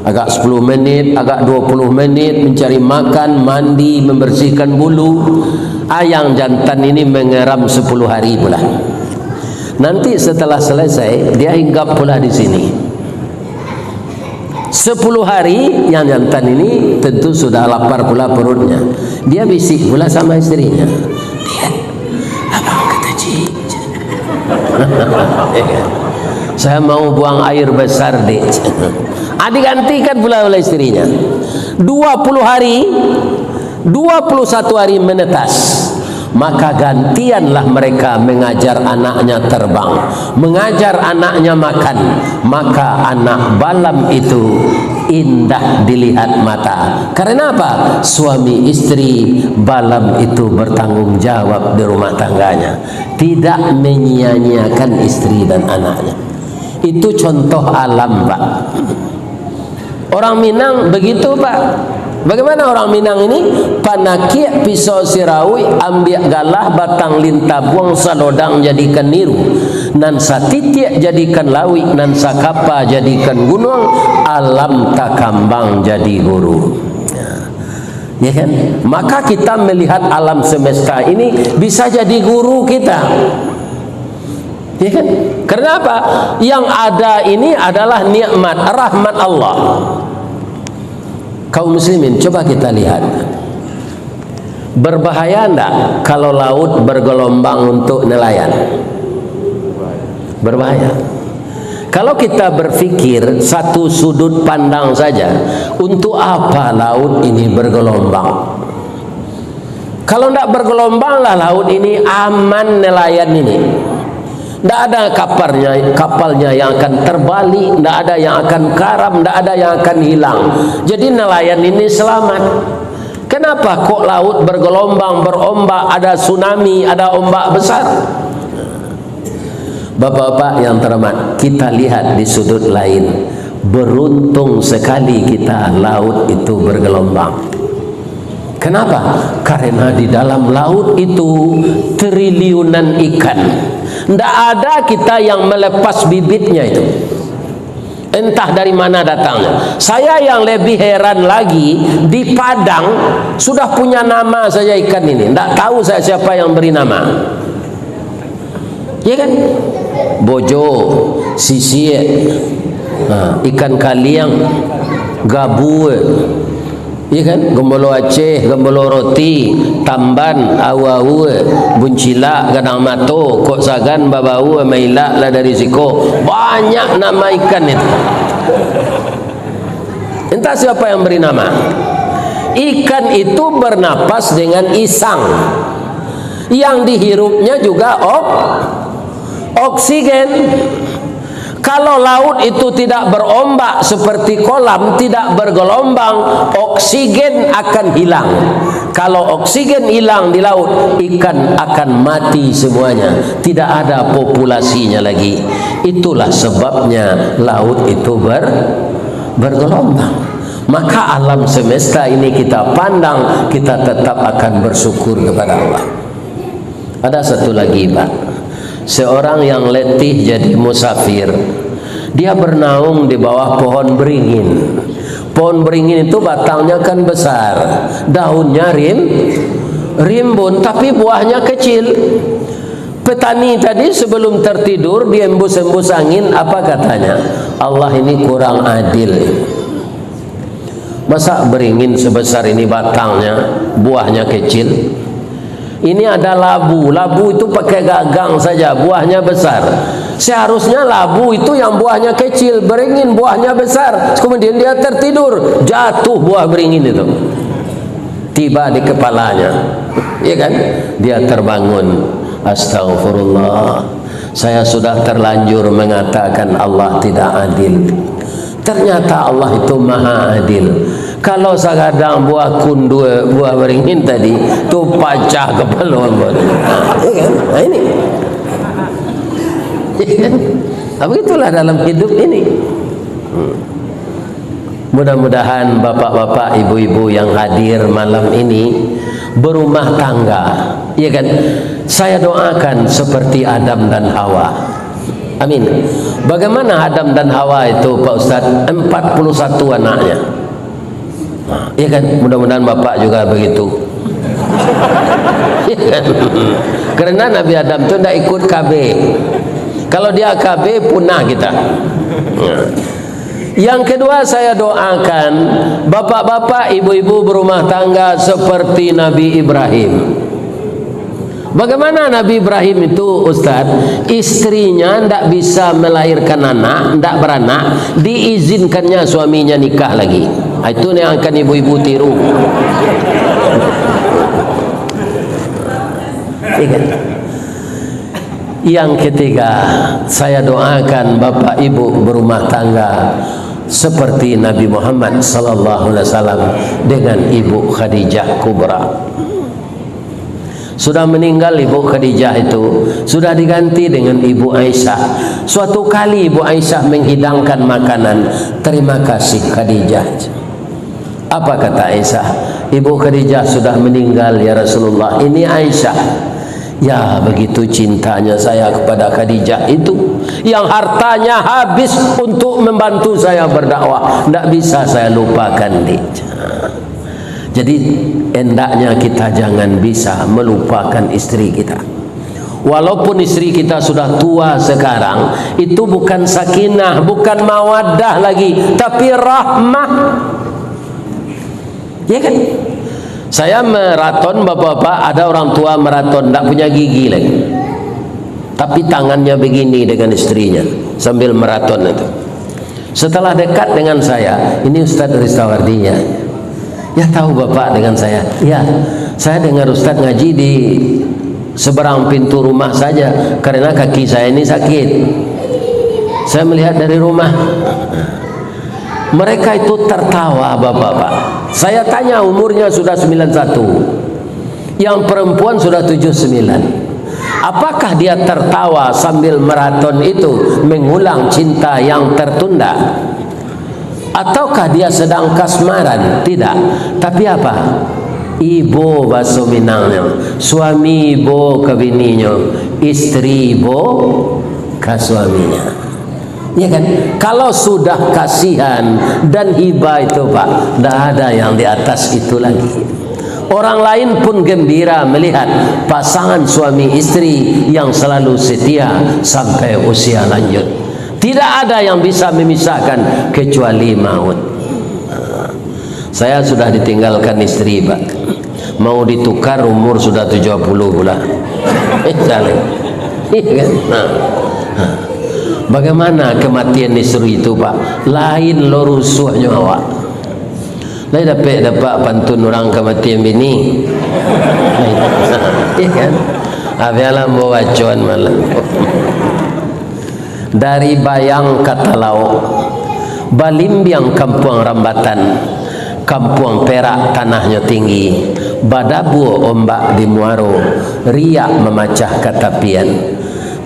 Agak 10 menit, agak 20 menit mencari makan, mandi, membersihkan bulu. Ayam jantan ini mengeram 10 hari pula. Nanti setelah selesai, dia hinggap pula di sini. 10 hari yang jantan ini tentu sudah lapar pula perutnya. Dia bisik pula sama istrinya. Dia, abang kata cik. Saya mau buang air besar dek. Digantikan pula oleh istrinya. 20 hari, 21 hari menetas. Maka gantianlah mereka mengajar anaknya terbang, mengajar anaknya makan. Maka anak balam itu indah dilihat mata. Karena apa? Suami istri balam itu bertanggung jawab di rumah tangganya, tidak menyia-nyiakan istri dan anaknya. Itu contoh alam pak. Orang Minang begitu pak. Bagaimana orang Minang ini? Panakiak pisau sirawi, ambiak galah, batang lintah buang salodang jadikan niru, nan satitiak jadikan lawi, nan sakapa jadikan gunung, alam takambang jadi guru. Ya kan? Maka kita melihat alam semesta ini bisa jadi guru kita. Ya kan? Kenapa? Yang ada ini adalah nikmat, rahmat Allah. Kaum muslimin, coba kita lihat. Berbahaya enggak kalau laut bergelombang untuk nelayan? Berbahaya. Kalau kita berpikir satu sudut pandang saja, untuk apa laut ini bergelombang? Kalau tidak bergelombanglah laut ini aman nelayan ini. Tidak ada kapalnya yang akan terbalik, tidak ada yang akan karam, tidak ada yang akan hilang. Jadi nelayan ini selamat. Kenapa kok laut bergelombang, berombak, ada tsunami, ada ombak besar? Bapak-bapak yang terhormat, kita lihat di sudut lain. Beruntung sekali kita laut itu bergelombang. Kenapa? Karena di dalam laut itu triliunan ikan. Tidak ada kita yang melepas bibitnya itu. Entah dari mana datangnya. Saya yang lebih heran lagi, di Padang sudah punya nama saja ikan ini. Tidak tahu saya siapa yang beri nama. Ya kan? Bojo, sisir, Ikan kaliang, gabu, iya kan? Gembolo Aceh, gembolo roti, tamban, awu, buncila, gadang mato, kok sagan, babau, maila, lada risiko. Banyak nama ikan itu. Entah siapa yang beri nama. Ikan itu bernapas dengan isang. Yang dihirupnya juga oksigen. Kalau laut itu tidak berombak seperti kolam, tidak bergelombang, oksigen akan hilang. Kalau oksigen hilang di laut, ikan akan mati semuanya. Tidak ada populasinya lagi. Itulah sebabnya laut itu bergelombang. Maka alam semesta ini kita pandang, kita tetap akan bersyukur kepada Allah. Ada satu lagi, Pak. Seorang yang letih jadi musafir, dia bernaung di bawah pohon beringin. Pohon beringin itu batangnya kan besar, daunnya rimbun, tapi buahnya kecil. Petani tadi sebelum tertidur dia embus-embus angin, apa katanya? Allah ini kurang adil. Masa beringin sebesar ini batangnya, buahnya kecil? Ini ada labu. Labu itu pakai gagang saja, buahnya besar. Seharusnya labu itu yang buahnya kecil, beringin buahnya besar. Kemudian dia tertidur, jatuh buah beringin itu, tiba di kepalanya, ya kan? Dia terbangun, astagfirullah, saya sudah terlanjur mengatakan Allah tidak adil. Ternyata Allah itu maha adil. Kalau sagadang buah kundu, buah beringin tadi tu pecah kepala buat. Nah, ini. Begitulah dalam hidup ini. Mudah-mudahan bapak-bapak, ibu-ibu yang hadir malam ini berumah tangga, ya kan? Saya doakan seperti Adam dan Hawa. Amin. Bagaimana Adam dan Hawa itu, Pak Ustaz? 41 anaknya. Iya kan? Mudah-mudahan Bapak juga begitu. Ya kan? Karena Nabi Adam itu tidak ikut KB. Kalau dia KB, punah kita. Yang kedua, saya doakan bapak-bapak, ibu-ibu berumah tangga seperti Nabi Ibrahim. Bagaimana Nabi Ibrahim itu, Ustaz? Istrinya tidak bisa melahirkan anak, tidak beranak, diizinkannya suaminya nikah lagi. Itu yang akan ibu-ibu tiru. Yang ketiga, saya doakan bapak ibu berumah tangga seperti Nabi Muhammad sallallahu alaihi wasallam dengan Ibu Khadijah Kubra. Sudah meninggal Ibu Khadijah itu, sudah diganti dengan Ibu Aisyah. Suatu kali Ibu Aisyah menghidangkan makanan, terima kasih Khadijah. Apa kata Aisyah? Ibu Khadijah sudah meninggal ya Rasulullah, ini Aisyah. Ya, begitu cintanya saya kepada Khadijah itu, yang hartanya habis untuk membantu saya berdakwah, tidak bisa saya lupakan dia. Jadi hendaknya kita jangan bisa melupakan istri kita. Walaupun istri kita sudah tua sekarang, itu bukan sakinah, bukan mawaddah lagi, tapi rahmah. Ya kan? Saya maraton, bapak-bapak, ada orang tua maraton tidak punya gigi lagi, tapi tangannya begini dengan istrinya sambil maraton itu. Setelah dekat dengan saya, ini Ustaz Ristawardinya. Ya, tahu bapak dengan saya? Ya, saya dengar Ustaz ngaji di seberang pintu rumah saja, karena kaki saya ini sakit. Saya melihat dari rumah. Mereka itu tertawa, bapak-bapak. Saya tanya, umurnya sudah 91, yang perempuan sudah 79. Apakah dia tertawa sambil maraton itu mengulang cinta yang tertunda? Ataukah dia sedang kasmaran? Tidak. Tapi apa? Ibu bahasa Minangnya, suami ibu ke bininya, istri ibu ke suaminya. Ya kan? Kalau sudah kasihan dan hibah itu, Pak, tidak ada yang di atas itu lagi. Orang lain pun gembira melihat pasangan suami istri yang selalu setia sampai usia lanjut. Tidak ada yang bisa memisahkan kecuali maut. Saya sudah ditinggalkan istri, Pak. Mau ditukar umur sudah 70 pula. Jalan. Bagaimana kematian istri itu, Pak? Lain lo rusuhnya awak. Lain dapat pantun orang kematian bini. Iya kan? Abialah bawa cuan malam. Dari Bayang Katalau, Balimbiang Kampung Rambatan, Kampung Perak tanahnya tinggi, Badabu ombak di Muaro, riak memacah katapian.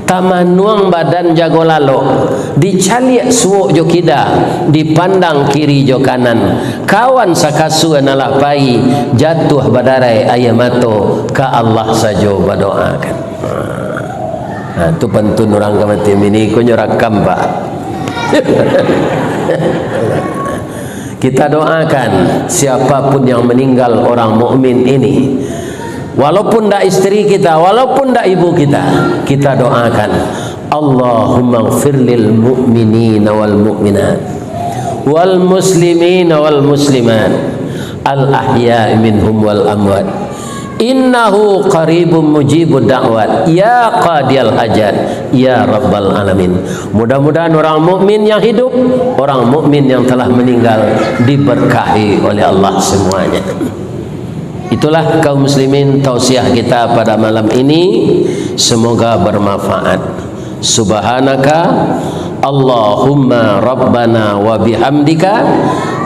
Tamanuang badan jago lalo, dicaliak suuk jo kida, dipandang kiri jo kanan. Kawan sakasu analah pai, jatuh badarai ayamato, ka Allah sajo berdoakan. Nah, itu pantun orang kematian ini, kau nyorakam, Pak. Kita doakan siapapun yang meninggal orang mukmin ini, walaupun tak istri kita, walaupun tak ibu kita, kita doakan, Allahumma ighfir lil mu'minina wal mu'minat wal muslimina wal muslimat al ahya'i minhum wal amwat innahu qaribun mujibud da'wat ya qadiyal hajat ya rabbal alamin. Mudah-mudahan orang mukmin yang hidup, orang mukmin yang telah meninggal diberkahi oleh Allah semuanya. Itulah kaum muslimin tausiah kita pada malam ini, semoga bermanfaat. Subhanaka Allahumma rabbana wa bihamdika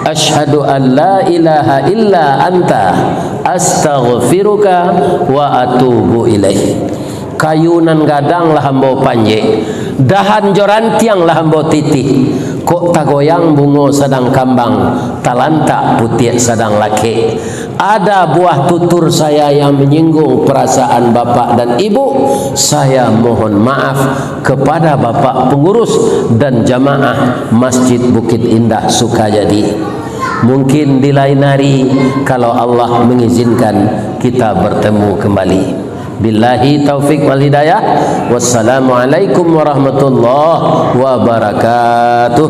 asyhadu an la ilaha illa anta astaghfiruka wa atubu ilaih. Kayunan gadang lah hambau panje, dahan jorantiang lah hambau titih, kok tagoyang bungo sedang kambang, talantak putih sedang laki. Ada buah tutur saya yang menyinggung perasaan bapak dan ibu, saya mohon maaf kepada bapak pengurus dan jamaah Masjid Bukit Indah Sukajadi. Mungkin di lain hari kalau Allah mengizinkan kita bertemu kembali. Billahi taufik wal hidayah. Wassalamualaikum warahmatullahi wabarakatuh.